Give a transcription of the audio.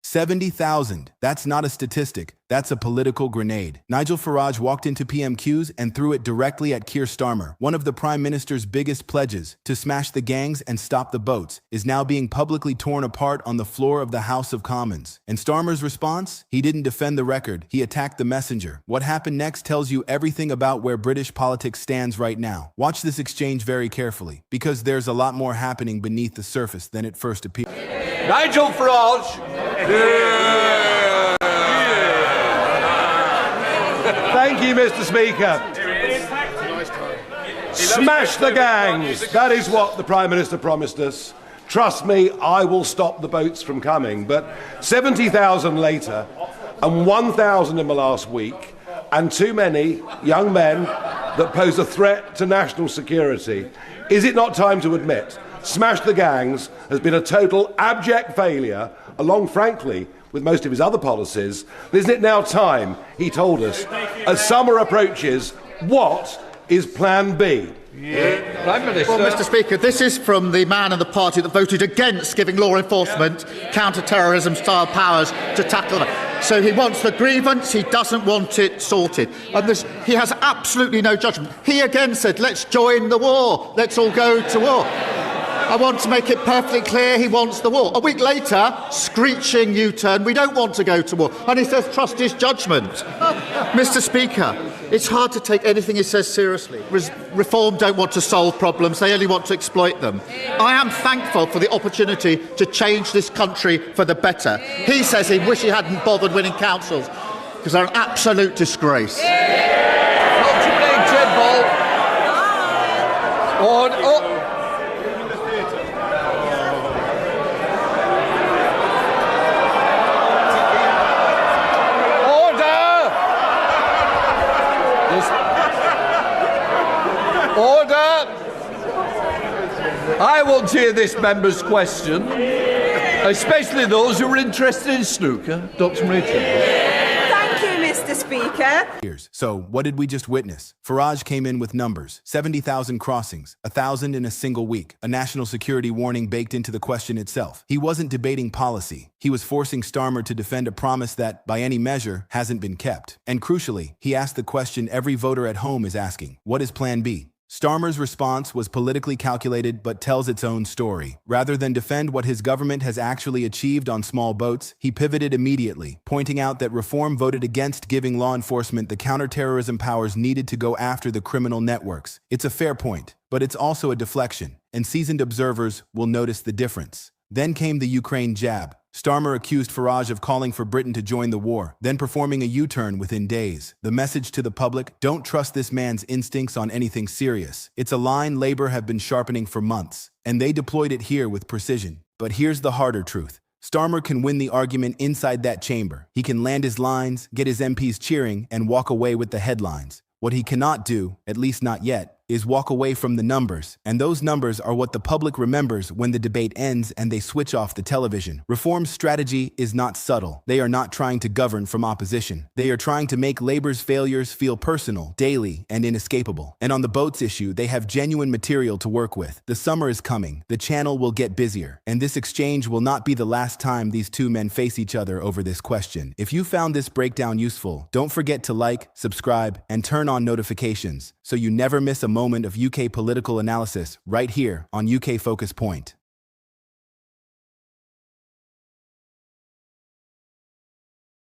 70,000. That's not a statistic. That's a political grenade. Nigel Farage walked into PMQs and threw it directly at Keir Starmer. One of the Prime Minister's biggest pledges, to smash the gangs and stop the boats, is now being publicly torn apart on the floor of the House of Commons. And Starmer's response? He didn't defend the record. He attacked the messenger. What happened next tells you everything about where British politics stands right now. Watch this exchange very carefully, because there's a lot more happening beneath the surface than it first appeared. Nigel Farage. Thank you, Mr. Speaker. Smash the gangs. That is what the Prime Minister promised us. Trust me, I will stop the boats from coming. But 70,000 later, and 1,000 in the last week, and too many young men that pose a threat to national security, is it not time to admit Smash the Gangs has been a total abject failure, along, frankly, with most of his other policies? Isn't it now time, he told us, as summer approaches, what is Plan B? Prime Minister. Well, Mr. Speaker, this is from the man and the party that voted against giving law enforcement counter-terrorism style powers to tackle it. So he wants the grievance, he doesn't want it sorted. And he has absolutely no judgment. He again said, let's join the war, let's all go to war. I want to make it perfectly clear he wants the war. A week later, screeching U-turn, we don't want to go to war. And he says, trust his judgment. Mr. Speaker, it's hard to take anything he says seriously. Reform don't want to solve problems, they only want to exploit them. I am thankful for the opportunity to change this country for the better. He says he wishes he hadn't bothered winning councils, because they're an absolute disgrace. Order! I want to hear this member's question, especially those who are interested in snooker. Dr. Marie. Thank you, Mr. Speaker. So, what did we just witness? Farage came in with numbers. 70,000 crossings, 1,000 in a single week. A national security warning baked into the question itself. He wasn't debating policy. He was forcing Starmer to defend a promise that, by any measure, hasn't been kept. And crucially, he asked the question every voter at home is asking. What is Plan B? Starmer's response was politically calculated but tells its own story. Rather than defend what his government has actually achieved on small boats, he pivoted immediately, pointing out that Reform voted against giving law enforcement the counterterrorism powers needed to go after the criminal networks. It's a fair point, but it's also a deflection, and seasoned observers will notice the difference. Then came the Ukraine jab. Starmer accused Farage of calling for Britain to join the war, then performing a U-turn within days. The message to the public: don't trust this man's instincts on anything serious. It's a line Labour have been sharpening for months, and they deployed it here with precision. But here's the harder truth. Starmer can win the argument inside that chamber. He can land his lines, get his MPs cheering, and walk away with the headlines. What he cannot do, at least not yet, is walk away from the numbers, and those numbers are what the public remembers when the debate ends and they switch off the television. Reform's strategy is not subtle. They are not trying to govern from opposition. They are trying to make Labour's failures feel personal, daily, and inescapable. And on the boats issue, they have genuine material to work with. The summer is coming. The channel will get busier, and this exchange will not be the last time these two men face each other over this question. If you found this breakdown useful, don't forget to like, subscribe, and turn on notifications so you never miss a moment of UK political analysis right here on UK Focus Point.